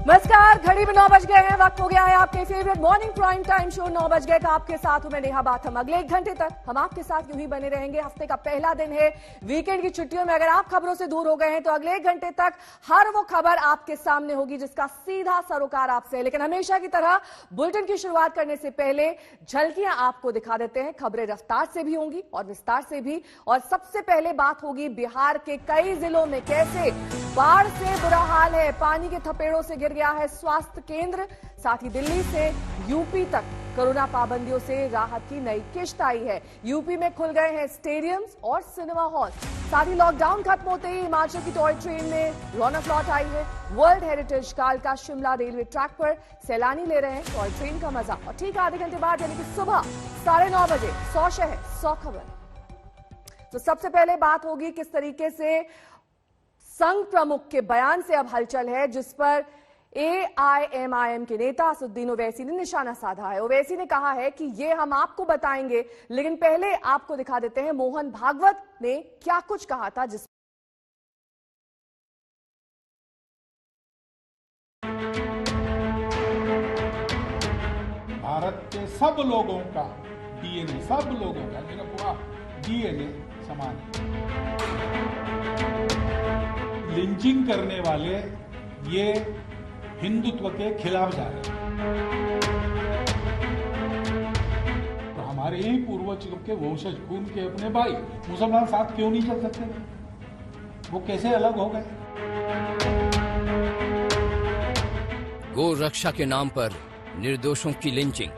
नमस्कार, घड़ी में 9 बज गए हैं। वक्त हो गया है आपके favourite morning prime time show 9 बज गए का। आपके साथ हूं मैं नेहा बाथम। अगले 1 घंटे तक हम आपके साथ यूं ही बने रहेंगे। हफ्ते का पहला दिन है, वीकेंड की छुट्टियों में अगर आप खबरों से दूर हो गए हैं तो अगले 1 घंटे तक हर वो खबर आपके सामने होगी जिसका सीधा सरोकार आपसे है। लेकिन हमेशा की तरह बुलेटिन की शुरुआत करने से पहले झलकियां आपको दिखा देते हैं। खबरें रफ्तार से भी होंगी और विस्तार से भी। और सबसे पहले बात होगी बिहार के कई जिलों में कैसे बाढ़ से बुरा हाल है, पानी के थपेड़ों से गिर गया है स्वास्थ्य केंद्र। साथ ही दिल्ली से यूपी तक कोरोना पाबंदियों से राहत की नई किश्त आई है। यूपी में खुल गए हैं स्टेडियम्स और सिनेमा हॉल। साथ ही लॉकडाउन खत्म होते ही हिमाचल की टॉय ट्रेन में रौनक लौट आई है। वर्ल्ड हेरिटेज कालका शिमला रेलवे ट्रैक पर सैलानी ले रहे हैं टॉय ट्रेन का मजा। और ठीक आधे घंटे बाद यानी कि सुबह 9:30 बजे 100 शहर 100 खबर। तो सबसे पहले बात होगी किस तरीके से संघ प्रमुख के बयान से अब हलचल है, जिस पर AIMIM के नेता असदुद्दीन ओवैसी ने निशाना साधा है। ओवैसी ने कहा है कि ये हम आपको बताएंगे, लेकिन पहले आपको दिखा देते हैं मोहन भागवत ने क्या कुछ कहा था। जिस भारत के सब लोगों का DNA, सब लोगों का मेरा पूरा DNA समान है। लिंचिंग करने वाले ये हिंदुत्व के खिलाफ जा रहे हैं। तो हमारे ही पूर्वज के वंशज खून के अपने भाई मुसलमान साथ क्यों नहीं चल सकते? वो कैसे अलग हो गए? गौ रक्षा के नाम पर निर्दोषों की लिंचिंग,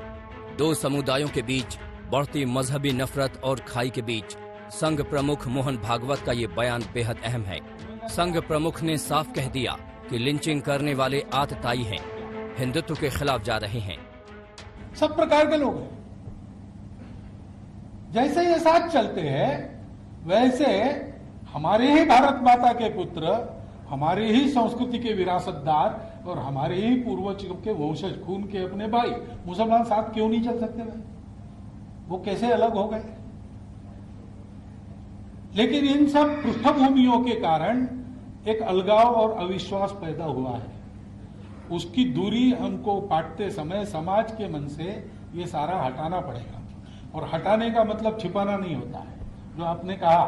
दो समुदायों के बीच बढ़ती मजहबी नफरत और खाई के बीच संघ प्रमुख मोहन भागवत का ये बयान बेहद अहम है। संघ प्रमुख ने साफ कह दिया कि लिंचिंग करने वाले आतताई हैं, हिंदुत्व के खिलाफ जा रहे हैं। सब प्रकार के लोग हैं। जैसे ये साथ चलते हैं वैसे हमारे ही भारत माता के पुत्र, हमारी ही संस्कृति के विरासतदार और हमारे ही पूर्वजों के वंशज खून के अपने भाई मुसलमान साथ क्यों नहीं चल सकते? वो कैसे अलग हो गए? लेकिन इन सब पृष्ठभूमियों के कारण एक अलगाव और अविश्वास पैदा हुआ है। उसकी दूरी हमको काटते समय समाज के मन से ये सारा हटाना पड़ेगा। और हटाने का मतलब छिपाना नहीं होता है। जो आपने कहा,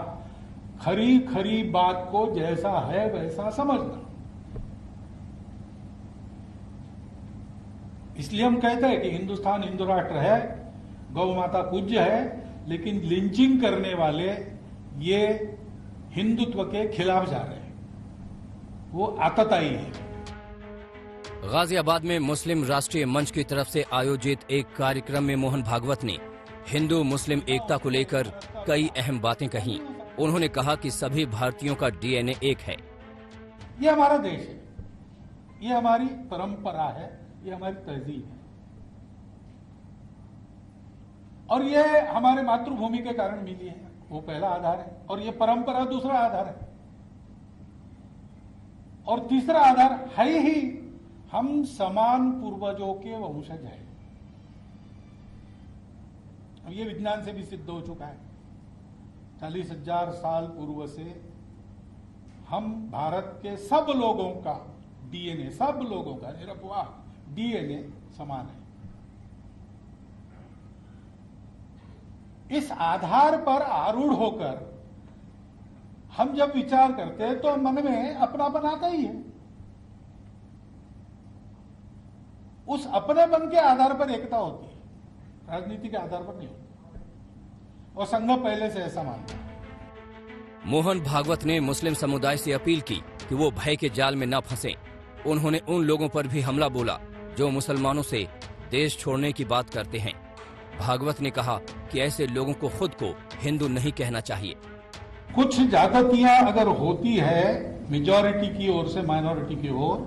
खरी खरी बात को जैसा है वैसा समझना। इसलिए हम कहते हैं कि हिंदुस्तान हिंदू राष्ट्र है, गौ माता पूज्य है, लेकिन लिंचिंग करने वाले ये हिंदुत्व के खिलाफ जा रहे हैं, वो आतताई है। गाजियाबाद में मुस्लिम राष्ट्रीय मंच की तरफ से आयोजित एक कार्यक्रम में मोहन भागवत ने हिंदू मुस्लिम एकता को लेकर कई अहम बातें कही। उन्होंने कहा कि सभी भारतीयों का DNA एक है। ये हमारा देश है, ये हमारी परंपरा है, ये हमारी तहजीब है और ये हमारे मातृभूमि के कारण मिली है। वो पहला आधार है और ये परंपरा दूसरा आधार है। और तीसरा आधार है ही हम समान पूर्वजों के वंशज हैं। अब ये विज्ञान से भी सिद्ध हो चुका है। 40,000 साल पूर्व से हम भारत के सब लोगों का DNA, सब लोगों का निरपवाह DNA समान है। इस आधार पर आरूढ़ होकर हम जब विचार करते हैं तो मन में अपनापन आता ही है। उस अपनेपन के आधार पर एकता होती है, राजनीति के आधार पर नहीं होती। और संघ पहले से ऐसा मानता है। मोहन भागवत ने मुस्लिम समुदाय से अपील की कि वो भय के जाल में न फंसें। उन्होंने उन लोगों पर भी हमला बोला जो मुसलमानों से देश छोड़ने की बात करते हैं। भागवत ने कहा कि ऐसे लोगों को खुद को हिंदू नहीं कहना चाहिए। कुछ ज्यादतियां अगर होती है मेजॉरिटी की ओर से माइनॉरिटी की ओर,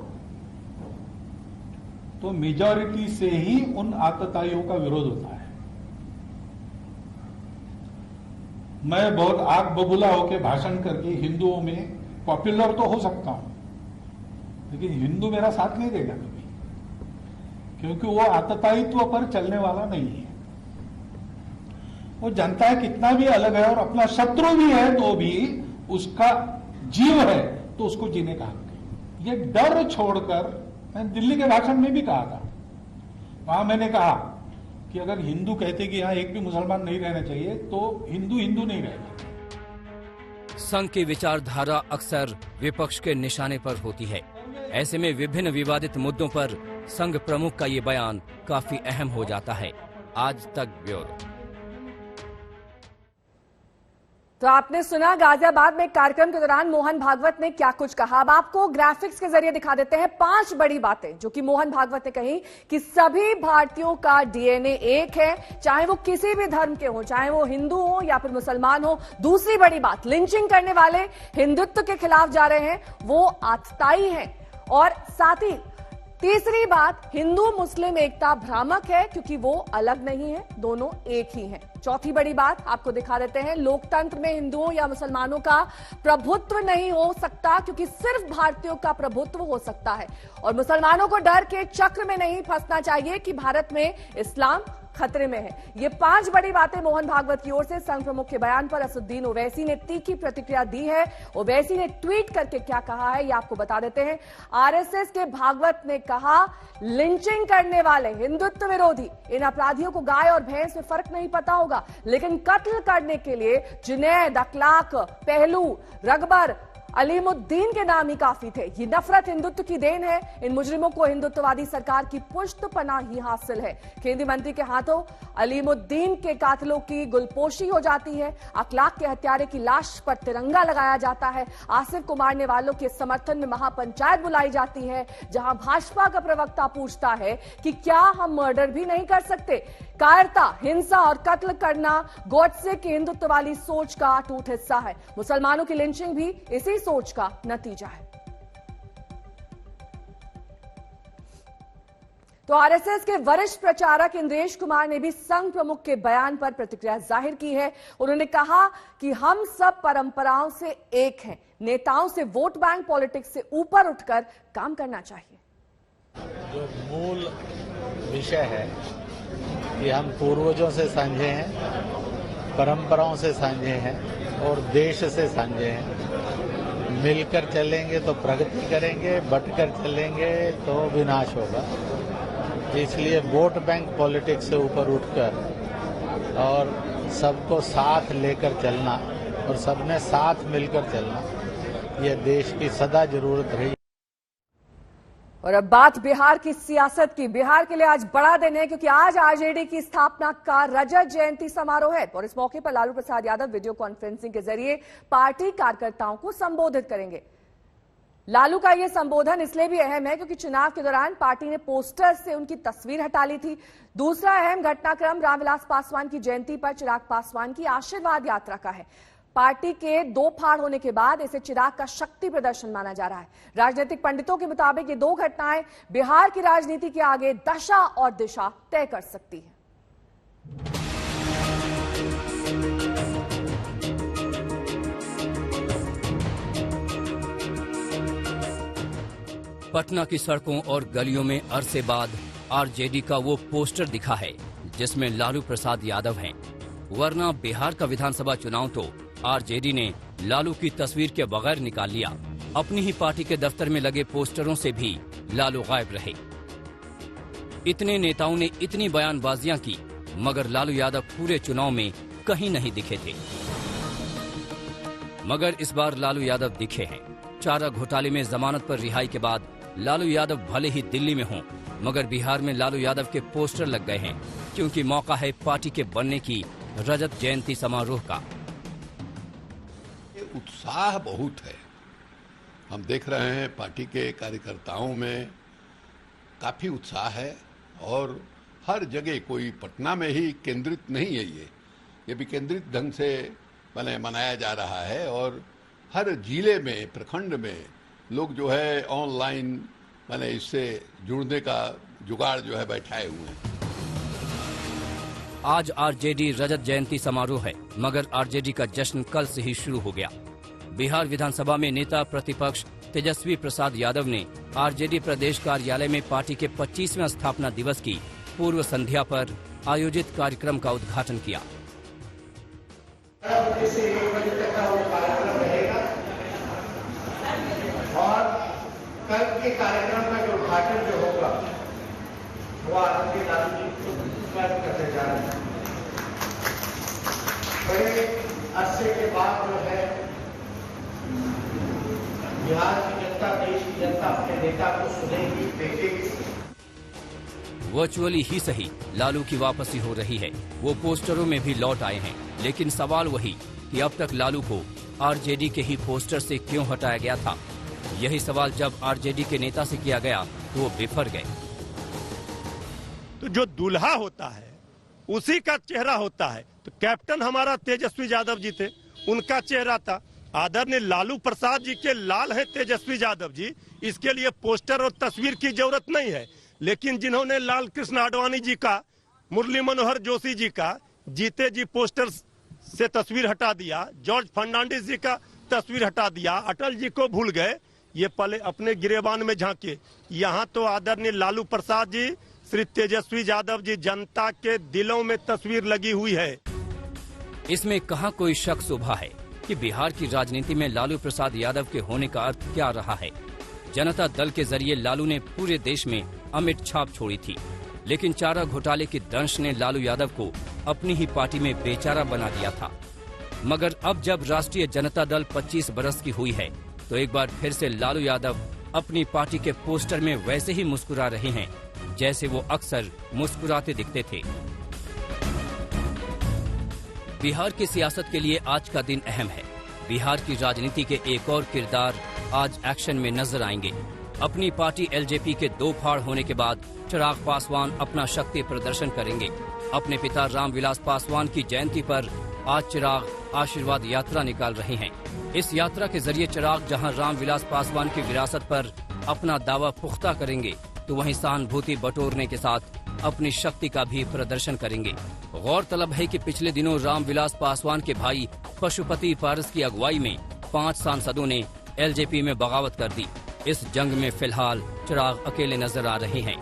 तो मेजॉरिटी से ही उन आतताइयों का विरोध होता है। मैं बहुत आग बबूला होकर भाषण करके हिंदुओं में पॉपुलर तो हो सकता हूं, लेकिन हिंदू मेरा साथ नहीं देगा कभी, क्योंकि वो आततायित्व पर चलने वाला नहीं है। वो जनता है कितना भी अलग है और अपना शत्रु भी है तो भी उसका जीव है तो उसको जीने का हक है। ये डर छोड़कर मैंने दिल्ली के भाषण में भी कहा था, वहां मैंने कहा कि अगर हिंदू कहते कि यहाँ एक भी मुसलमान नहीं रहना चाहिए तो हिंदू हिंदू नहीं रहेगा। संघ की विचारधारा अक्सर विपक्ष के निशाने पर होती है। ऐसे में विभिन्न विवादित मुद्दों पर संघ प्रमुख का ये बयान काफी अहम हो जाता है। आज तक ब्यूरो। तो आपने सुना गाजियाबाद में कार्यक्रम के दौरान मोहन भागवत ने क्या कुछ कहा। अब आपको ग्राफिक्स के जरिए दिखा देते हैं 5 बड़ी बातें जो कि मोहन भागवत ने कही कि सभी भारतीयों का डीएनए एक है, चाहे वो किसी भी धर्म के हो, चाहे वो हिंदू हो या फिर मुसलमान हो। दूसरी बड़ी बात, लिंचिंग करने वाले हिंदुत्व के खिलाफ जा रहे हैं, वो आतताई हैं। और साथ ही तीसरी बात, हिंदू मुस्लिम एकता भ्रामक है क्योंकि वो अलग नहीं है, दोनों एक ही हैं। चौथी बड़ी बात आपको दिखा देते हैं, लोकतंत्र में हिंदुओं या मुसलमानों का प्रभुत्व नहीं हो सकता क्योंकि सिर्फ भारतीयों का प्रभुत्व हो सकता है। और मुसलमानों को डर के चक्र में नहीं फंसना चाहिए कि भारत में इस्लाम खतरे में है। ये 5 बड़ी बातें मोहन भागवत की ओर से संघ प्रमुख के बयान पर असदुद्दीन ओवैसी ने तीखी प्रतिक्रिया दी है। ओवैसी ने ट्वीट करके क्या कहा है ये आपको बता देते हैं। आरएसएस के भागवत ने कहा, लिंचिंग करने वाले हिंदुत्व विरोधी इन अपराधियों को गाय और भैंस में फर्क नहीं पता होगा, लेकिन कत्ल करने के लिए जुनैद, अखलाक, पहलू, रगबर, अलीमुद्दीन के नाम ही काफी थे। ये नफरत हिंदुत्व की देन है। इन मुजरिमों को हिंदुत्ववादी सरकार की पुष्ट पनाह ही हासिल है। केंद्रीय मंत्री के हाथों अलीमुद्दीन के कातिलों की गुलपोशी हो जाती है। अखलाक के हत्यारे की लाश पर तिरंगा लगाया जाता है। आसिफ को मारने वालों के समर्थन में महापंचायत बुलाई जाती है, जहां भाजपा का प्रवक्ता पूछता है कि क्या हम मर्डर भी नहीं कर सकते। कायरता, हिंसा और कत्ल करना गॉडसे की हिंदुत्व वाली सोच का अटूट हिस्सा है। मुसलमानों की लिंचिंग भी इसी सोच का नतीजा है। तो आरएसएस के वरिष्ठ प्रचारक इंद्रेश कुमार ने भी संघ प्रमुख के बयान पर प्रतिक्रिया जाहिर की है। उन्होंने कहा कि हम सब परंपराओं से एक हैं, नेताओं से वोट बैंक पॉलिटिक्स से ऊपर उठकर काम करना चाहिए। जो मूल विषय है कि हम पूर्वजों से साझे हैं, परंपराओं से साझे हैं और देश से साझे हैं। मिलकर चलेंगे तो प्रगति करेंगे, बंटकर चलेंगे तो विनाश होगा। इसलिए वोट बैंक पॉलिटिक्स से ऊपर उठकर और सबको साथ लेकर चलना और सबने साथ मिलकर चलना, यह देश की सदा जरूरत रही। और अब बात बिहार की सियासत की। बिहार के लिए आज बड़ा दिन है क्योंकि आज आरजेडी की स्थापना का रजत जयंती समारोह है और इस मौके पर लालू प्रसाद यादव वीडियो कॉन्फ्रेंसिंग के जरिए पार्टी कार्यकर्ताओं को संबोधित करेंगे। लालू का यह संबोधन इसलिए भी अहम है क्योंकि चुनाव के दौरान पार्टी ने पोस्टर से उनकी तस्वीर हटा ली थी। दूसरा अहम घटनाक्रम रामविलास पासवान की जयंती पर चिराग पासवान की आशीर्वाद यात्रा का है। पार्टी के 2 फाड़ होने के बाद इसे चिराग का शक्ति प्रदर्शन माना जा रहा है। राजनीतिक पंडितों के मुताबिक ये 2 घटनाएं बिहार की राजनीति के आगे दशा और दिशा तय कर सकती है। पटना की सड़कों और गलियों में अरसे बाद आरजेडी का वो पोस्टर दिखा है जिसमें लालू प्रसाद यादव हैं। वरना बिहार का विधानसभा चुनाव तो आरजेडी ने लालू की तस्वीर के बगैर निकाल लिया। अपनी ही पार्टी के दफ्तर में लगे पोस्टरों से भी लालू गायब रहे। इतने नेताओं ने इतनी बयानबाजियां की मगर लालू यादव पूरे चुनाव में कहीं नहीं दिखे थे। मगर इस बार लालू यादव दिखे हैं। चारा घोटाले में जमानत पर रिहाई के बाद लालू यादव भले ही दिल्ली में हों मगर बिहार में लालू यादव के पोस्टर लग गए हैं क्योंकि मौका है पार्टी के बनने की रजत जयंती समारोह का। उत्साह बहुत है। हम देख रहे हैं पार्टी के कार्यकर्ताओं में काफी उत्साह है और हर जगह, कोई पटना में ही केंद्रित नहीं है, ये भी केंद्रित ढंग से मनाया जा रहा है और हर जिले में, प्रखंड में लोग जो है ऑनलाइन इससे जुड़ने का जुगाड़ जो है बैठाए हुए हैं। आज आरजेडी रजत जयंती समारोह है मगर आरजेडी का जश्न कल से ही शुरू हो गया। बिहार विधानसभा में नेता प्रतिपक्ष तेजस्वी प्रसाद यादव ने आरजेडी प्रदेश कार्यालय में पार्टी के 25वें स्थापना दिवस की पूर्व संध्या पर आयोजित कार्यक्रम का उद्घाटन किया। और कल के कार्यक्रम का जो उद्घाटन जो होगा वो आदरणीय लालू जी उद्घाटन करने जा रहे हैं। बड़े अरसे के बाद जो है बिहार की जनता, देश की जनता अपने नेता को सुनेगी, देखेगी। वर्चुअली ही सही लालू की वापसी हो रही है। वो पोस्टरों में भी लौट आए हैं, लेकिन सवाल वही कि अब तक लालू को आरजेडी के ही पोस्टर से क्यों हटाया गया था। यही सवाल जब आरजेडी के नेता से किया गया तो वो बिफर गए। तो जो दूल्हा होता है उसी का चेहरा होता है। तो कैप्टन हमारा तेजस्वी यादव जी थे, उनका चेहरा था। आदरणीय लालू प्रसाद जी के लाल है तेजस्वी यादव जी, इसके लिए पोस्टर और तस्वीर की जरूरत नहीं है। लेकिन जिन्होंने लाल कृष्ण आडवाणी जी का, मुरली मनोहर जोशी जी का, जीते जी पोस्टर से तस्वीर हटा दिया, जॉर्ज फर्नांडिस जी का तस्वीर हटा दिया, अटल जी को भूल गए, ये पले अपने गिरेबान में झांके। यहाँ तो आदरणीय लालू प्रसाद जी, श्री तेजस्वी यादव जी, जनता के दिलों में तस्वीर लगी हुई है। इसमें कहाँ कोई शक शुबा है कि बिहार की राजनीति में लालू प्रसाद यादव के होने का अर्थ क्या रहा है। जनता दल के जरिए लालू ने पूरे देश में अमिट छाप छोड़ी थी, लेकिन चारा घोटाले की दंश ने लालू यादव को अपनी ही पार्टी में बेचारा बना दिया था। मगर अब जब राष्ट्रीय जनता दल 25 बरस की हुई है तो एक बार फिर से लालू यादव अपनी पार्टी के पोस्टर में वैसे ही मुस्कुरा रहे हैं जैसे वो अक्सर मुस्कुराते दिखते थे। बिहार की सियासत के लिए आज का दिन अहम है। बिहार की राजनीति के एक और किरदार आज एक्शन में नजर आएंगे। अपनी पार्टी एलजेपी के दो फाड़ होने के बाद चिराग पासवान अपना शक्ति प्रदर्शन करेंगे। अपने पिता रामविलास पासवान की जयंती पर आज चिराग आशीर्वाद यात्रा निकाल रहे हैं। इस यात्रा के जरिए चिराग जहां रामविलास पासवान की विरासत पर अपना दावा पुख्ता करेंगे, तो वहीं सहानुभूति बटोरने के साथ अपनी शक्ति का भी प्रदर्शन करेंगे। गौरतलब है कि पिछले दिनों रामविलास पासवान के भाई पशुपति पारस की अगुवाई में 5 सांसदों ने एलजेपी में बगावत कर दी। इस जंग में फिलहाल चिराग अकेले नजर आ रहे हैं।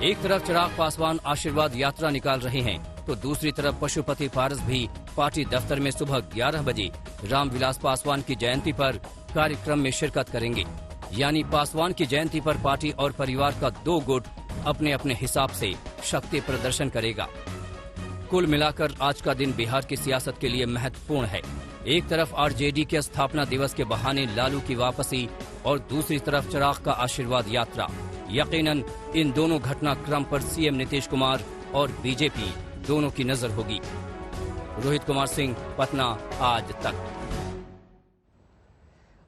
एक तरफ चिराग पासवान आशीर्वाद यात्रा निकाल रहे हैं, तो दूसरी तरफ पशुपति पारस भी पार्टी दफ्तर में सुबह 11 बजे रामविलास पासवान की जयंती पर कार्यक्रम में शिरकत करेंगे। यानी पासवान की जयंती पर पार्टी और परिवार का 2 गुट अपने अपने हिसाब से शक्ति प्रदर्शन करेगा। कुल मिलाकर आज का दिन बिहार की सियासत के लिए महत्वपूर्ण है। एक तरफ आरजेडी के स्थापना दिवस के बहाने लालू की वापसी और दूसरी तरफ चिराग का आशीर्वाद यात्रा। यकीनन इन दोनों घटनाक्रम पर सीएम नीतीश कुमार और बीजेपी दोनों की नजर होगी। रोहित कुमार सिंह, पटना, आज तक।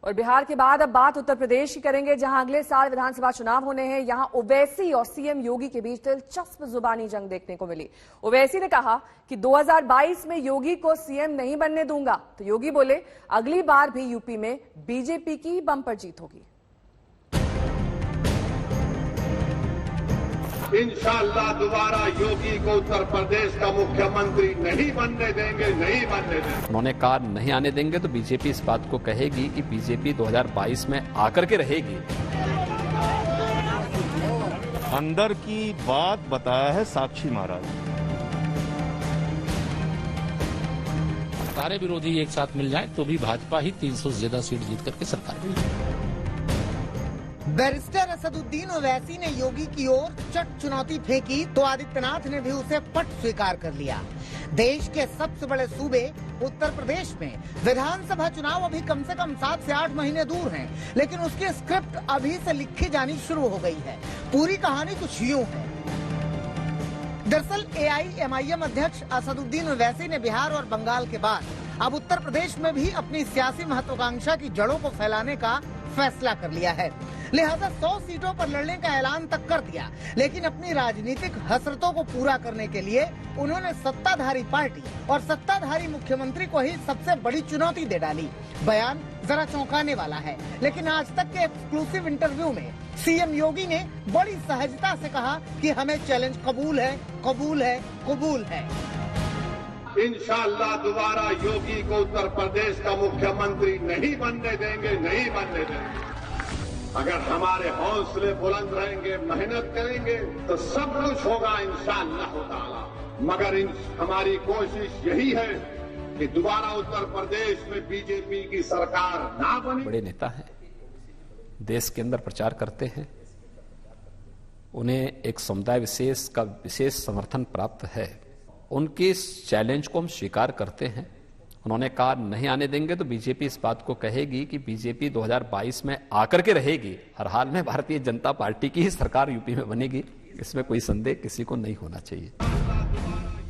और बिहार के बाद अब बात उत्तर प्रदेश की करेंगे, जहां अगले साल विधानसभा चुनाव होने हैं। यहां ओवैसी और सीएम योगी के बीच दिलचस्प जुबानी जंग देखने को मिली। ओवैसी ने कहा कि 2022 में योगी को सीएम नहीं बनने दूंगा, तो योगी बोले अगली बार भी यूपी में बीजेपी की बम्पर जीत होगी। इंशाअल्लाह दोबारा योगी को उत्तर प्रदेश का मुख्यमंत्री नहीं बनने देंगे, नहीं बनने देंगे। उन्होंने कहा नहीं आने देंगे, तो बीजेपी इस बात को कहेगी कि बीजेपी 2022 में आकर के रहेगी। अंदर की बात बताया है साक्षी महाराज। सारे विरोधी एक साथ मिल जाए तो भी भाजपा ही 300 से ज्यादा सीट जीत करके सरकार में। बैरिस्टर असदुद्दीन ओवैसी ने योगी की ओर चट चुनौती फेंकी तो आदित्यनाथ ने भी उसे पट स्वीकार कर लिया। देश के सबसे बड़े सूबे उत्तर प्रदेश में विधानसभा चुनाव अभी कम से कम 7 से 8 महीने दूर हैं, लेकिन उसकी स्क्रिप्ट अभी से लिखी जानी शुरू हो गई है। पूरी कहानी कुछ यूं है। दरअसल एआईएमआईएम अध्यक्ष असदुद्दीन ओवैसी ने बिहार और बंगाल के बाद अब उत्तर प्रदेश में भी अपनी सियासी महत्वाकांक्षा की जड़ों को फैलाने का फैसला कर लिया है। लिहाजा 100 सीटों पर लड़ने का ऐलान तक कर दिया, लेकिन अपनी राजनीतिक हसरतों को पूरा करने के लिए उन्होंने सत्ताधारी पार्टी और सत्ताधारी मुख्यमंत्री को ही सबसे बड़ी चुनौती दे डाली। बयान जरा चौंकाने वाला है, लेकिन आज तक के एक्सक्लूसिव इंटरव्यू में सीएम योगी ने बड़ी सहजता से कहा कि हमें चैलेंज कबूल है, कबूल है, कबूल है। इंशाअल्लाह दोबारा योगी को उत्तर प्रदेश का मुख्यमंत्री नहीं बनने देंगे, नहीं बनने देंगे। अगर हमारे हौसले बुलंद रहेंगे, मेहनत करेंगे तो सब कुछ होगा इंशाअल्लाह ताला। मगर हमारी कोशिश यही है कि दोबारा उत्तर प्रदेश में बीजेपी की सरकार ना बने। बड़े नेता हैं, देश के अंदर प्रचार करते हैं, उन्हें एक समुदाय विशेष का विशेष समर्थन प्राप्त है। उनके इस चैलेंज को हम स्वीकार करते हैं। उन्होंने कहा नहीं आने देंगे तो बीजेपी इस बात को कहेगी कि बीजेपी 2022 में आकर के रहेगी। हर हाल में भारतीय जनता पार्टी की ही सरकार यूपी में बनेगी, इसमें कोई संदेह किसी को नहीं होना चाहिए।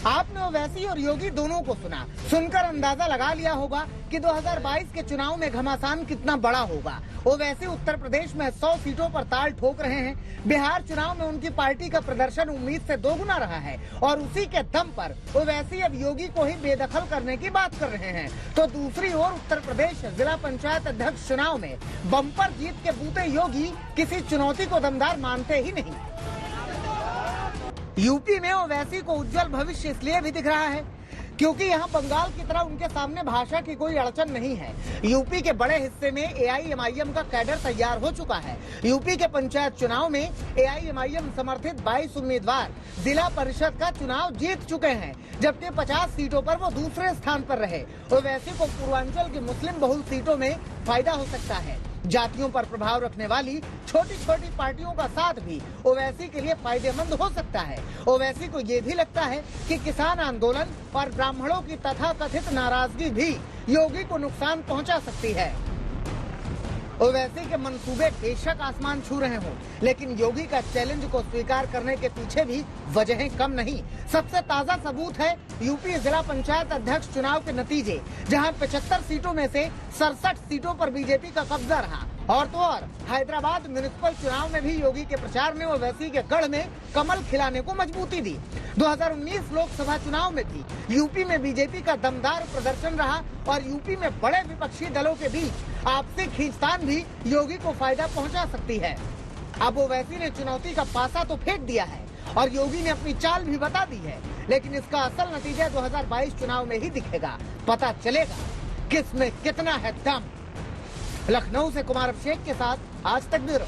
आपने ओवैसी और योगी दोनों को सुना, सुनकर अंदाजा लगा लिया होगा कि 2022 के चुनाव में घमासान कितना बड़ा होगा। ओवैसी उत्तर प्रदेश में 100 सीटों पर ताल ठोक रहे हैं। बिहार चुनाव में उनकी पार्टी का प्रदर्शन उम्मीद से दोगुना रहा है और उसी के दम पर ओवैसी अब योगी को ही बेदखल करने की बात कर रहे हैं। तो दूसरी ओर उत्तर प्रदेश जिला पंचायत अध्यक्ष चुनाव में बम्पर जीत के बूते योगी किसी चुनौती को दमदार मानते ही नहीं। यूपी में ओवैसी को उज्जवल भविष्य इसलिए भी दिख रहा है क्योंकि यहाँ बंगाल की तरह उनके सामने भाषा की कोई अड़चन नहीं है। यूपी के बड़े हिस्से में एआईएमआईएम का कैडर तैयार हो चुका है। यूपी के पंचायत चुनाव में एआईएमआईएम समर्थित 22 उम्मीदवार जिला परिषद का चुनाव जीत चुके हैं, जबकि 50 सीटों पर वो दूसरे स्थान पर रहे। ओवैसी को पूर्वांचल की मुस्लिम बहुल सीटों में फायदा हो सकता है। जातियों पर प्रभाव रखने वाली छोटी छोटी पार्टियों का साथ भी ओवैसी के लिए फायदेमंद हो सकता है। ओवैसी को ये भी लगता है कि किसान आंदोलन और ब्राह्मणों की तथाकथित नाराजगी भी योगी को नुकसान पहुंचा सकती है। ओवैसी के मंसूबे बेशक आसमान छू रहे हों, लेकिन योगी का चैलेंज को स्वीकार करने के पीछे भी वजहें कम नहीं। सबसे ताजा सबूत है यूपी जिला पंचायत अध्यक्ष चुनाव के नतीजे, जहां 75 सीटों में से 67 सीटों पर बीजेपी का कब्जा रहा। और तो और हैदराबाद म्युनिसिपल चुनाव में भी योगी के प्रचार ने ओवैसी के गढ़ में कमल खिलाने को मजबूती दी। 2019 लोकसभा चुनाव में भी यूपी में बीजेपी का दमदार प्रदर्शन रहा और यूपी में बड़े विपक्षी दलों के बीच आपसी खींचतान भी योगी को फायदा पहुंचा सकती है। अब ओवैसी ने चुनौती का पासा तो फेंक दिया है और योगी ने अपनी चाल भी बता दी है, लेकिन इसका असल नतीजा 2022 चुनाव में ही दिखेगा। पता चलेगा किस में कितना है दम। लखनऊ से कुमार अभिषेक के साथ आज तक ब्यूरो।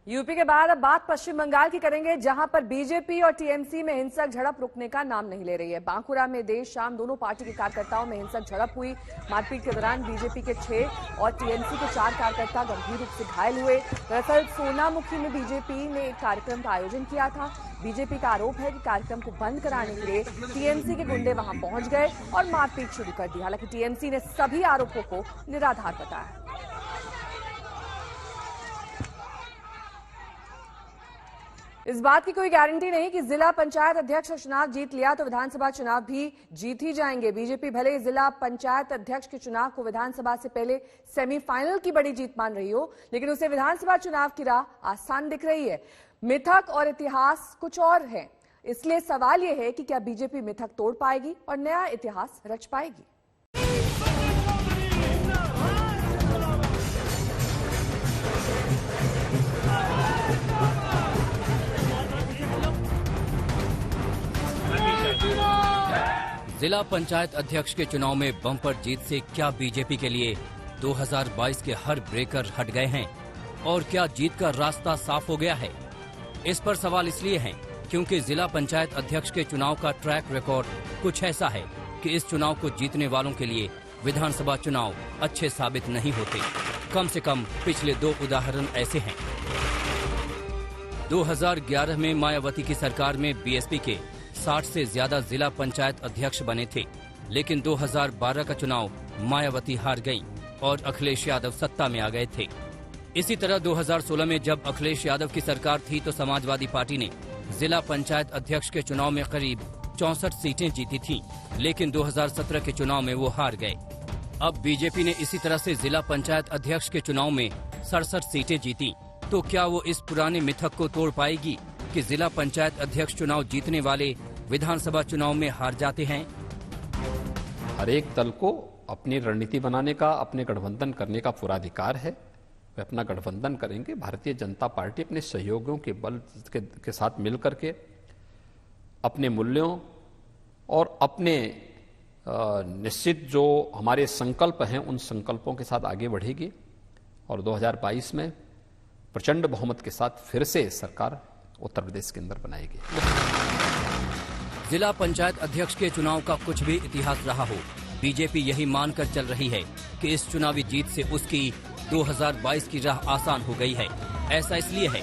यूपी के बाद अब बात पश्चिम बंगाल की करेंगे, जहां पर बीजेपी और टीएमसी में हिंसक झड़प रुकने का नाम नहीं ले रही है। बांकुरा में देर शाम दोनों पार्टी के कार्यकर्ताओं में हिंसक झड़प हुई। मारपीट के दौरान बीजेपी के 6 और टीएमसी के 4 कार्यकर्ता गंभीर रूप से घायल हुए। दरअसल सोनामुखी में बीजेपी ने एक कार्यक्रम का आयोजन किया था। बीजेपी का आरोप है कि कार्यक्रम को बंद कराने के लिए टीएमसी के गुंडे वहां पहुंच गए और मारपीट शुरू कर दी। हालांकि टीएमसी ने सभी आरोपों को निराधार बताया। इस बात की कोई गारंटी नहीं कि जिला पंचायत अध्यक्ष चुनाव जीत लिया तो विधानसभा चुनाव भी जीत ही जाएंगे। बीजेपी भले ही जिला पंचायत अध्यक्ष के चुनाव को विधानसभा से पहले सेमीफाइनल की बड़ी जीत मान रही हो, लेकिन उसे विधानसभा चुनाव की राह आसान दिख रही है। मिथक और इतिहास कुछ और है, इसलिए सवाल यह है कि क्या बीजेपी मिथक तोड़ पाएगी और नया इतिहास रच पाएगी। जिला पंचायत अध्यक्ष के चुनाव में बम्पर जीत से क्या बीजेपी के लिए 2022 के हर ब्रेकर हट गए हैं और क्या जीत का रास्ता साफ हो गया है? इस पर सवाल इसलिए है क्योंकि जिला पंचायत अध्यक्ष के चुनाव का ट्रैक रिकॉर्ड कुछ ऐसा है कि इस चुनाव को जीतने वालों के लिए विधानसभा चुनाव अच्छे साबित नहीं होते। कम से कम पिछले 2 उदाहरण ऐसे हैं। 2011 में मायावती की सरकार में बीएसपी के 60 से ज्यादा जिला पंचायत अध्यक्ष बने थे, लेकिन 2012 का चुनाव मायावती हार गईं और अखिलेश यादव सत्ता में आ गए थे। इसी तरह 2016 में जब अखिलेश यादव की सरकार थी तो समाजवादी पार्टी ने जिला पंचायत अध्यक्ष के चुनाव में करीब 64 सीटें जीती थीं, लेकिन 2017 के चुनाव में वो हार गए। अब बीजेपी ने इसी तरह से जिला पंचायत अध्यक्ष के चुनाव में 67 सीटें जीती, तो क्या वो इस पुराने मिथक को तोड़ पाएगी कि जिला पंचायत अध्यक्ष चुनाव जीतने वाले विधानसभा चुनाव में हार जाते हैं? हर एक दल को अपनी रणनीति बनाने का, अपने गठबंधन करने का पूरा अधिकार है। वे अपना गठबंधन करेंगे। भारतीय जनता पार्टी अपने सहयोगियों के बल के साथ मिलकर के अपने मूल्यों और अपने निश्चित जो हमारे संकल्प हैं उन संकल्पों के साथ आगे बढ़ेगी और 2022 में प्रचंड बहुमत के साथ फिर से सरकार उत्तर प्रदेश के अंदर बनाएगी। जिला पंचायत अध्यक्ष के चुनाव का कुछ भी इतिहास रहा हो, बीजेपी यही मानकर चल रही है कि इस चुनावी जीत से उसकी 2022 की राह आसान हो गई है। ऐसा इसलिए है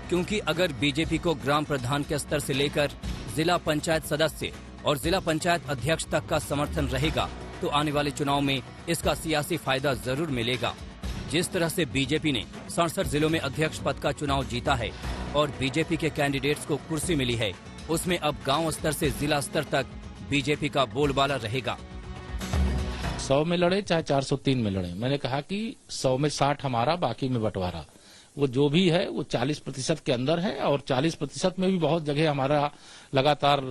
क्योंकि अगर बीजेपी को ग्राम प्रधान के स्तर से लेकर जिला पंचायत सदस्य और जिला पंचायत अध्यक्ष तक का समर्थन रहेगा तो आने वाले चुनाव में इसका सियासी फायदा जरूर मिलेगा। जिस तरह से बीजेपी ने 67 जिलों में अध्यक्ष पद का चुनाव जीता है और बीजेपी के कैंडिडेट्स को कुर्सी मिली है, उसमें अब गांव स्तर से जिला स्तर तक बीजेपी का बोलबाला रहेगा। 100 में लड़े चाहे 403 में लड़े, मैंने कहा कि 100 में 60 हमारा, बाकी में बंटवारा। वो जो भी है वो 40% के अंदर है और 40% में भी बहुत जगह हमारा लगातार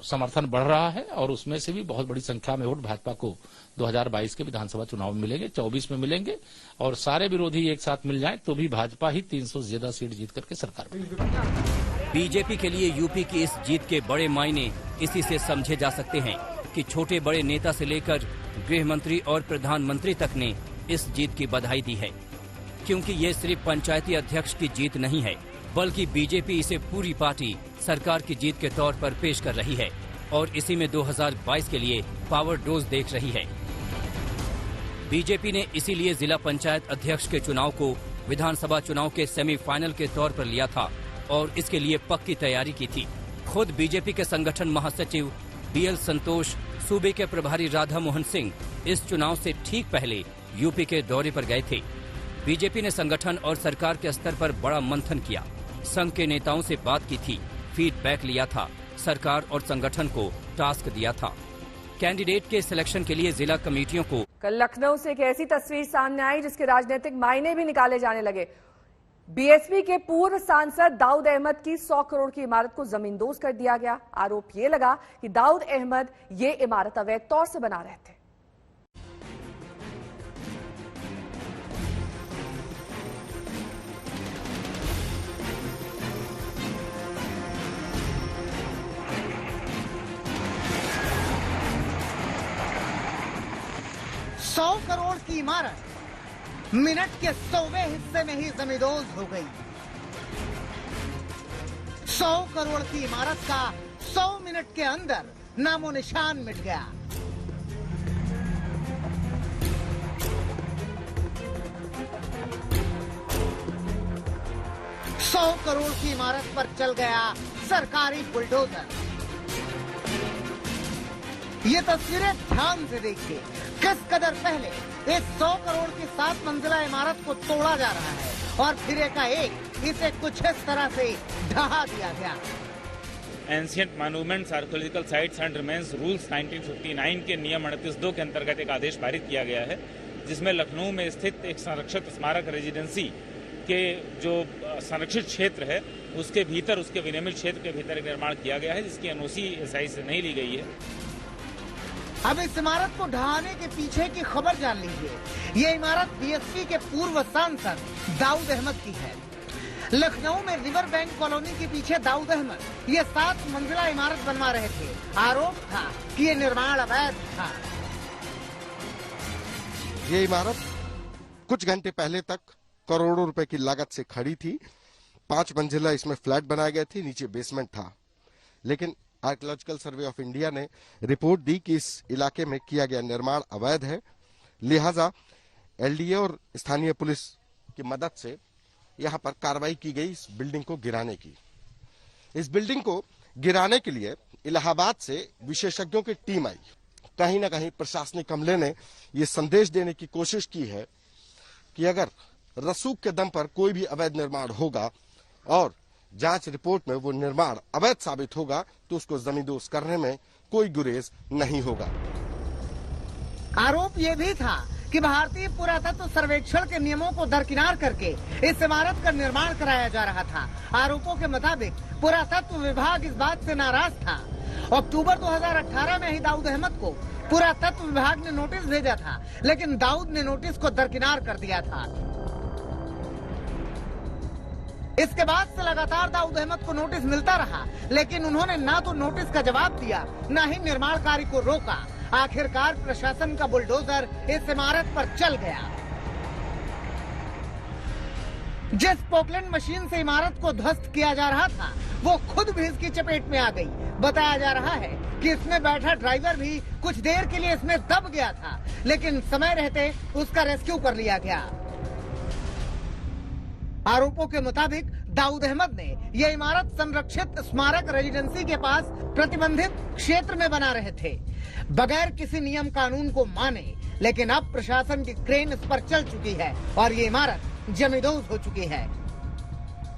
समर्थन बढ़ रहा है और उसमें से भी बहुत बड़ी संख्या में वोट भाजपा को 2022 के विधानसभा चुनाव में मिलेंगे, 24 में मिलेंगे और सारे विरोधी एक साथ मिल जाएं तो भी भाजपा ही 300 से ज्यादा सीट जीत करके सरकार बनेगी। बीजेपी के लिए यूपी की इस जीत के बड़े मायने इसी से समझे जा सकते हैं कि छोटे बड़े नेता से लेकर गृह मंत्री और प्रधानमंत्री तक ने इस जीत की बधाई दी है, क्योंकि ये सिर्फ पंचायती अध्यक्ष की जीत नहीं है बल्कि बीजेपी इसे पूरी पार्टी सरकार की जीत के तौर पर पेश कर रही है और इसी में 2022 के लिए पावर डोज देख रही है। बीजेपी ने इसीलिए जिला पंचायत अध्यक्ष के चुनाव को विधानसभा चुनाव के सेमीफाइनल के तौर पर लिया था और इसके लिए पक्की तैयारी की थी। खुद बीजेपी के संगठन महासचिव BL संतोष, सूबे के प्रभारी राधा मोहन सिंह इस चुनाव से ठीक पहले यूपी के दौरे पर गए थे। बीजेपी ने संगठन और सरकार के स्तर पर बड़ा मंथन किया, संघ के नेताओं से बात की थी, फीडबैक लिया था, सरकार और संगठन को टास्क दिया था। कैंडिडेट के सिलेक्शन के लिए जिला कमेटियों को कल लखनऊ से एक ऐसी तस्वीर सामने आई जिसके राजनीतिक मायने भी निकाले जाने लगे। बीएसपी के पूर्व सांसद दाऊद अहमद की 100 करोड़ की इमारत को जमींदोज कर दिया गया। आरोप ये लगा कि दाऊद अहमद ये इमारत अवैध तौर से बना रहे थे। करोड़ की इमारत मिनट के 100वें हिस्से में ही जमींदोज हो गई। 100 करोड़ की इमारत का 100 मिनट के अंदर नामो निशान मिट गया। सौ करोड़ की इमारत पर चल गया सरकारी बुलडोजर। ये तस्वीरें ध्यान से देखिए, किस कदर पहले इस 100 करोड़ की 7 मंजिला इमारत को तोड़ा जा रहा है और फिर एकाएक इसे कुछ इस तरह से ढहा दिया गया। Ancient monuments, archaeological sites and remains rules 1959 के नियम 38(2) के अंतर्गत एक आदेश पारित किया गया है, जिसमें लखनऊ में स्थित एक संरक्षित स्मारक रेजिडेंसी के जो संरक्षित क्षेत्र है उसके भीतर, उसके विनियमित क्षेत्र के भीतर एक निर्माण किया गया है, जिसकी एनओसी एसआई से नहीं ली गई है। अब इस इमारत को ढहाने के पीछे की खबर जान लीजिए। ये इमारत बीएसपी के पूर्व सांसद दाऊद अहमद की है। लखनऊ में रिवर बैंक कॉलोनी के पीछे दाऊद अहमद ये 7 मंजिला इमारत बनवा रहे थे। आरोप था कि ये निर्माण अवैध था। ये इमारत कुछ घंटे पहले तक करोड़ों रुपए की लागत से खड़ी थी। 5 मंजिला इसमें फ्लैट बनाए गए थे, नीचे बेसमेंट था। लेकिन आर्कियोलॉजिकल सर्वे ऑफ इंडिया ने रिपोर्ट दी कि इस इलाके में किया गया निर्माण अवैध है, लिहाजा एलडीए और स्थानीय पुलिस की मदद से यहां पर कार्रवाई की गई इस बिल्डिंग को गिराने की। इस बिल्डिंग को गिराने के लिए इलाहाबाद से विशेषज्ञों की टीम आई। कहीं ना कहीं प्रशासनिक अमले ने यह संदेश देने की कोशिश की है कि अगर रसूख के दम पर कोई भी अवैध निर्माण होगा और जांच रिपोर्ट में वो निर्माण अवैध साबित होगा तो उसको जमींदोज करने में कोई गुरेज नहीं होगा। आरोप ये भी था कि भारतीय पुरातत्व सर्वेक्षण के नियमों को दरकिनार करके इस इमारत का निर्माण कराया जा रहा था। आरोपों के मुताबिक पुरातत्व विभाग इस बात से नाराज था। अक्टूबर 2018 में ही दाऊद अहमद को पुरातत्व विभाग ने नोटिस भेजा था, लेकिन दाऊद ने नोटिस को दरकिनार कर दिया था। इसके बाद से लगातार दाऊद अहमद को नोटिस मिलता रहा, लेकिन उन्होंने ना तो नोटिस का जवाब दिया, ना ही निर्माण कार्य को रोका। आखिरकार प्रशासन का बुलडोजर इस इमारत पर चल गया। जिस पोकलैंड मशीन से इमारत को ध्वस्त किया जा रहा था वो खुद भी इसकी चपेट में आ गई। बताया जा रहा है कि इसमें बैठा ड्राइवर भी कुछ देर के लिए इसमें दब गया था, लेकिन समय रहते उसका रेस्क्यू कर लिया गया। आरोपों के मुताबिक दाऊद अहमद ने यह इमारत संरक्षित स्मारक रेजिडेंसी के पास प्रतिबंधित क्षेत्र में बना रहे थे, बगैर किसी नियम कानून को माने। लेकिन अब प्रशासन की क्रेन इस पर चल चुकी है और ये इमारत जमींदोज हो चुकी है।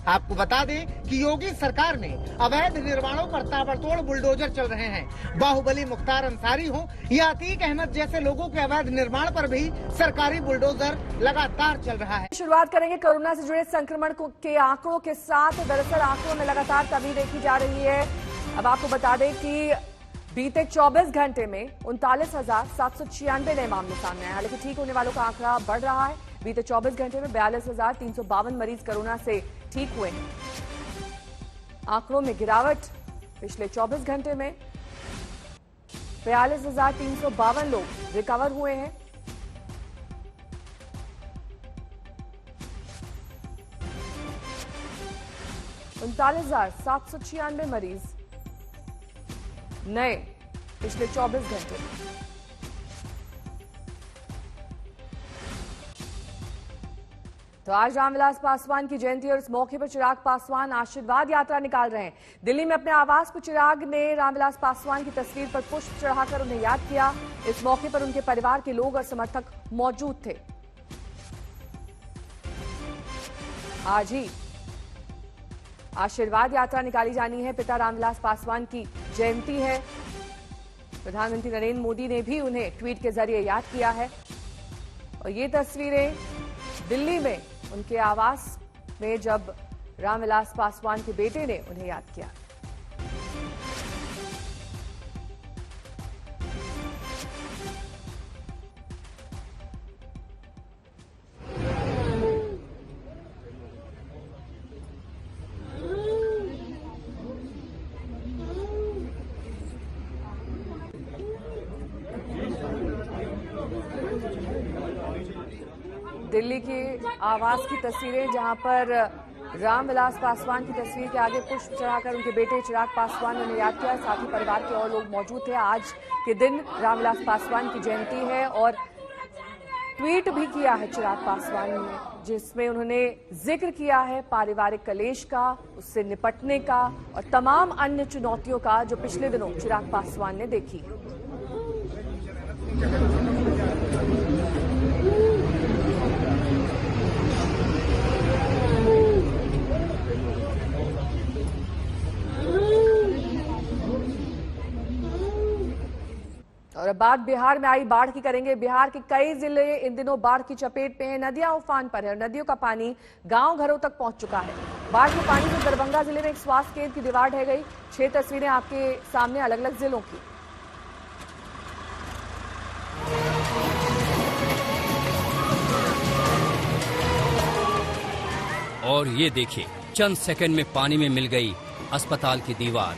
आपको बता दें कि योगी सरकार में अवैध निर्माणों पर ताबड़तोड़ बुलडोजर चल रहे हैं। बाहुबली मुख्तार अंसारी हो या अतीक अहमद जैसे लोगों के अवैध निर्माण पर भी सरकारी बुलडोजर लगातार चल रहा है। शुरुआत करेंगे कोरोना से जुड़े संक्रमण के आंकड़ों के साथ। दरअसल आंकड़ों में लगातार कमी देखी जा रही है। अब आपको बता दें कि बीते 24 घंटे में 39,796 नए मामले सामने आए। हालांकि ठीक होने वालों का आंकड़ा बढ़ रहा है। बीते 24 घंटे में 42,352 मरीज कोरोना से ठीक हुए हैं। आंकड़ों में गिरावट। पिछले 24 घंटे में 42,352 लोग रिकवर हुए हैं। $39,796 मरीज नए पिछले 24 घंटे में। तो आज रामविलास पासवान की जयंती और इस मौके पर चिराग पासवान आशीर्वाद यात्रा निकाल रहे हैं। दिल्ली में अपने आवास पर चिराग ने रामविलास पासवान की तस्वीर पर पुष्प चढ़ाकर उन्हें याद किया। इस मौके पर उनके परिवार के लोग और समर्थक मौजूद थे। आज ही आशीर्वाद यात्रा निकाली जानी है। पिता रामविलास पासवान की जयंती है। प्रधानमंत्री नरेंद्र मोदी ने भी उन्हें ट्वीट के जरिए याद किया है। और ये तस्वीरें दिल्ली में उनके आवास में जब रामविलास पासवान के बेटे ने उन्हें याद किया। दिल्ली के आवास की तस्वीरें जहां पर रामविलास पासवान की तस्वीर के आगे पुष्प चढ़ाकर उनके बेटे चिराग पासवान ने उन्हें याद किया। साथ ही परिवार के और लोग मौजूद थे। आज के दिन रामविलास पासवान की जयंती है और ट्वीट भी किया है चिराग पासवान ने, जिसमें उन्होंने जिक्र किया है पारिवारिक कलेश का, उससे निपटने का और तमाम अन्य चुनौतियों का जो पिछले दिनों चिराग पासवान ने देखी। और अब बात बिहार में आई बाढ़ की करेंगे। बिहार के कई जिले इन दिनों बाढ़ की चपेट में हैं। नदियां उफान पर है और नदियों का पानी गांव घरों तक पहुंच चुका है। बाढ़ के पानी से दरभंगा जिले में एक स्वास्थ्य केंद्र की दीवार ढह गई। 6 तस्वीरें आपके सामने अलग अलग जिलों की। और ये देखिए, चंद सेकंड में पानी में मिल गई अस्पताल की दीवार।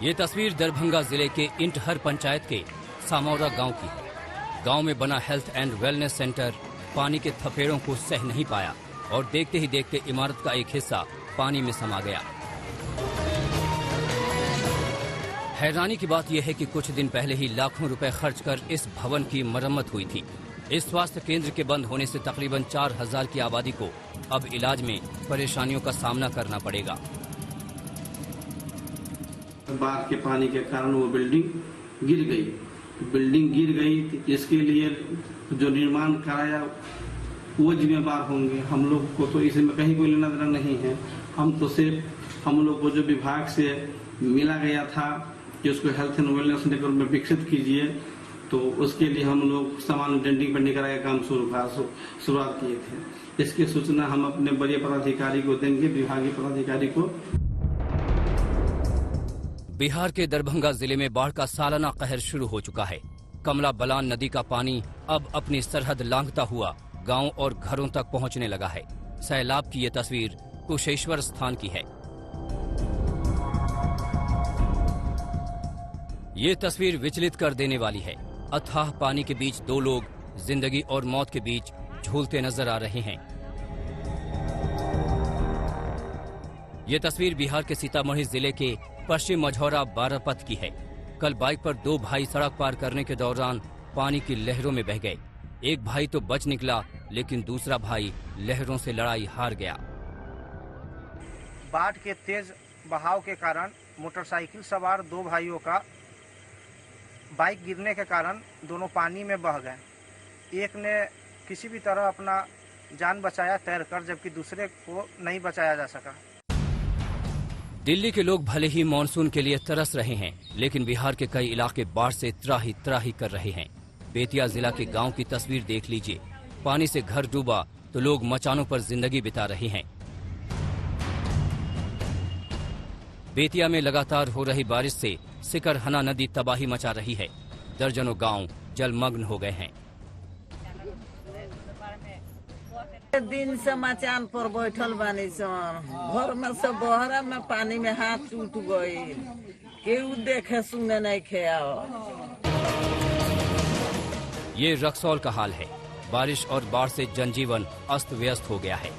ये तस्वीर दरभंगा जिले के इंटहर पंचायत के सामौरा गांव की है। गांव में बना हेल्थ एंड वेलनेस सेंटर पानी के थपेड़ों को सह नहीं पाया और देखते ही देखते इमारत का एक हिस्सा पानी में समा गया। हैरानी की बात यह है कि कुछ दिन पहले ही लाखों रुपए खर्च कर इस भवन की मरम्मत हुई थी। इस स्वास्थ्य केंद्र के बंद होने से तकरीबन 4000 की आबादी को अब इलाज में परेशानियों का सामना करना पड़ेगा। बाढ़ के पानी के कारण वो बिल्डिंग गिर गई। इसके लिए जो निर्माण कराया वो जिम्मेवार होंगे। हम लोग को तो इसमें कहीं कोई लेना देना नहीं है। हम तो सिर्फ हम लोग को जो विभाग से मिला गया था कि उसको हेल्थ एंड वेलनेस सेंटर में विकसित कीजिए, तो उसके लिए हम लोग सामान्य टेंडरिंग पेंडिंग कराने का काम शुरुआत किए थे। इसकी सूचना हम अपने बड़े पदाधिकारी को देंगे, विभागीय पदाधिकारी को। बिहार के दरभंगा जिले में बाढ़ का सालाना कहर शुरू हो चुका है। कमला बलान नदी का पानी अब अपनी सरहद लांघता हुआ गांव और घरों तक पहुंचने लगा है। सैलाब की ये तस्वीर कुशेश्वर स्थान की है। ये तस्वीर विचलित कर देने वाली है। अथाह पानी के बीच 2 लोग जिंदगी और मौत के बीच झूलते नजर आ रहे हैं। ये तस्वीर बिहार के सीतामढ़ी जिले के पश्चिम मझौरा बारापत की है। कल बाइक पर 2 भाई सड़क पार करने के दौरान पानी की लहरों में बह गए। एक भाई तो बच निकला, लेकिन दूसरा भाई लहरों से लड़ाई हार गया। बाढ़ के तेज बहाव के कारण मोटरसाइकिल सवार दो भाइयों का बाइक गिरने के कारण दोनों पानी में बह गए। एक ने किसी भी तरह अपना जान बचाया तैरकर, जबकि दूसरे को नहीं बचाया जा सका। दिल्ली के लोग भले ही मानसून के लिए तरस रहे हैं, लेकिन बिहार के कई इलाके बाढ़ से त्राही कर रहे हैं। बेतिया जिला के गांव की तस्वीर देख लीजिए। पानी से घर डूबा तो लोग मचानों पर जिंदगी बिता रहे हैं। बेतिया में लगातार हो रही बारिश से सिकरहना नदी तबाही मचा रही है। दर्जनों गांव जलमग्न हो गए हैं। दिन से मचान पर बैठल बानी सन, घर में से बहरा में पानी में हाथ टूट गई, केहू देखे सुने नहीं खेआ। ये रक्सौल का हाल है। बारिश और बाढ़ से जनजीवन अस्त व्यस्त हो गया है।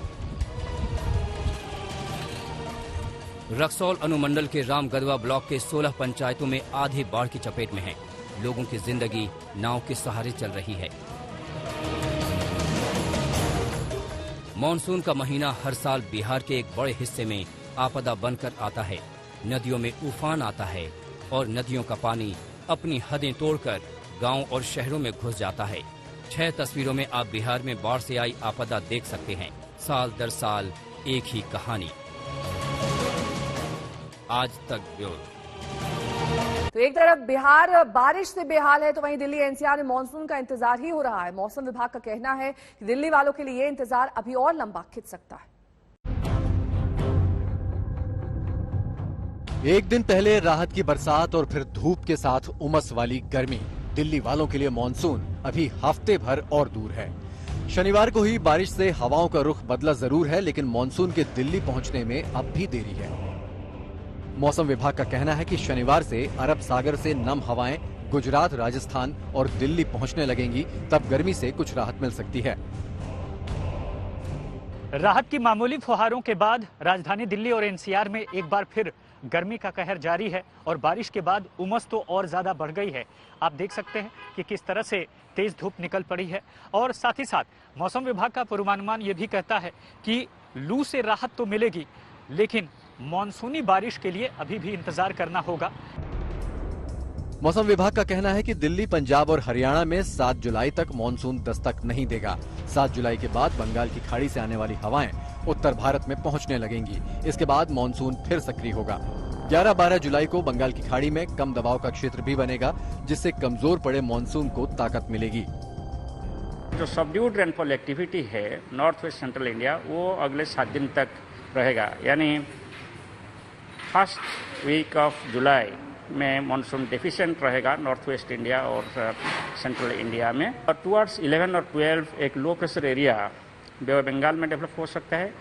रक्सौल अनुमंडल के रामगढ़वा ब्लॉक के 16 पंचायतों में आधी बाढ़ की चपेट में है। लोगों की जिंदगी नाव के सहारे चल रही है। मॉनसून का महीना हर साल बिहार के एक बड़े हिस्से में आपदा बनकर आता है। नदियों में उफान आता है और नदियों का पानी अपनी हदें तोड़कर गांव और शहरों में घुस जाता है। 6 तस्वीरों में आप बिहार में बाढ़ से आई आपदा देख सकते हैं। साल दर साल एक ही कहानी। आज तक ब्यूरो। तो एक तरफ बिहार बारिश से बेहाल है, तो वहीं दिल्ली एनसीआर में मानसून का इंतजार ही हो रहा है। मौसम विभाग का कहना है कि दिल्ली वालों के लिए ये इंतजार अभी और लंबा खिंच सकता है। एक दिन पहले राहत की बरसात और फिर धूप के साथ उमस वाली गर्मी। दिल्ली वालों के लिए मानसून अभी हफ्ते भर और दूर है। शनिवार को ही बारिश से हवाओं का रुख बदला जरूर है, लेकिन मानसून के दिल्ली पहुंचने में अब भी देरी है। मौसम विभाग का कहना है कि शनिवार से अरब सागर से नम हवाएं गुजरात, राजस्थान और दिल्ली पहुंचने लगेंगी, तब गर्मी से कुछ राहत मिल सकती है। राहत की मामूली फुहारों के बाद राजधानी दिल्ली और एनसीआर में एक बार फिर गर्मी का कहर जारी है और बारिश के बाद उमस तो और ज्यादा बढ़ गई है। आप देख सकते हैं कि किस तरह से तेज धूप निकल पड़ी है और साथ ही साथ मौसम विभाग का पूर्वानुमान ये भी कहता है कि लू से राहत तो मिलेगी, लेकिन मॉनसूनी बारिश के लिए अभी भी इंतजार करना होगा। मौसम विभाग का कहना है कि दिल्ली, पंजाब और हरियाणा में 7 जुलाई तक मानसून दस्तक नहीं देगा। 7 जुलाई के बाद बंगाल की खाड़ी से आने वाली हवाएं उत्तर भारत में पहुंचने लगेंगी। इसके बाद मानसून फिर सक्रिय होगा। 11-12 जुलाई को बंगाल की खाड़ी में कम दबाव का क्षेत्र भी बनेगा, जिससे कमजोर पड़े मानसून को ताकत मिलेगी। जो सबड्यूड रेनफॉल एक्टिविटी है नॉर्थ वेस्ट सेंट्रल इंडिया, वो अगले 7 दिन तक रहेगा। यानी फर्स्ट वीक ऑफ जुलाई में मानसून डेफिशिएंट रहेगा नॉर्थ वेस्ट इंडिया और सेंट्रल इंडिया में। और टुवर्ड्स 11 और 12 एक low pressure area bay of Bengal में डेवलप हो सकता है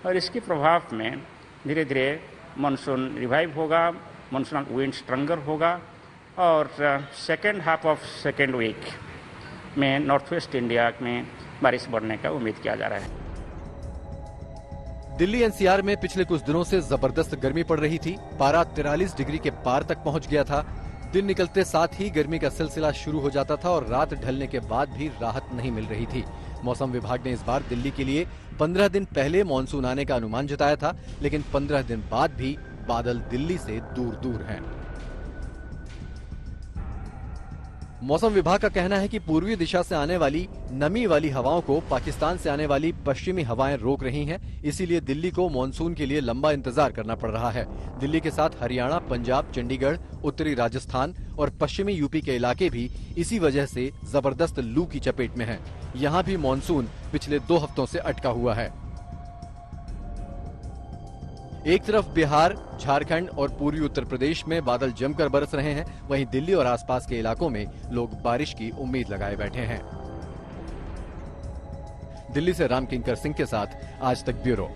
और इसके प्रभाव में धीरे धीरे मानसून रिवाइव होगा, मानसून विंड स्ट्रंगर होगा और second half of second week में नॉर्थ वेस्ट इंडिया में बारिश बढ़ने का उम्मीद किया जा रहा है। दिल्ली एनसीआर में पिछले कुछ दिनों से जबरदस्त गर्मी पड़ रही थी। पारा 43 डिग्री के पार तक पहुंच गया था। दिन निकलते साथ ही गर्मी का सिलसिला शुरू हो जाता था और रात ढलने के बाद भी राहत नहीं मिल रही थी। मौसम विभाग ने इस बार दिल्ली के लिए 15 दिन पहले मानसून आने का अनुमान जताया था, लेकिन 15 दिन बाद भी बादल दिल्ली से दूर दूर हैं। मौसम विभाग का कहना है कि पूर्वी दिशा से आने वाली नमी वाली हवाओं को पाकिस्तान से आने वाली पश्चिमी हवाएं रोक रही हैं। इसीलिए दिल्ली को मानसून के लिए लंबा इंतजार करना पड़ रहा है। दिल्ली के साथ हरियाणा, पंजाब, चंडीगढ़, उत्तरी राजस्थान और पश्चिमी यूपी के इलाके भी इसी वजह से जबरदस्त लू की चपेट में हैं। यहाँ भी मानसून पिछले 2 हफ्तों से अटका हुआ है। एक तरफ बिहार, झारखंड और पूर्वी उत्तर प्रदेश में बादल जमकर बरस रहे हैं, वहीं दिल्ली और आसपास के इलाकों में लोग बारिश की उम्मीद लगाए बैठे हैं। दिल्ली से राम किंकर सिंह के साथ आज तक ब्यूरो।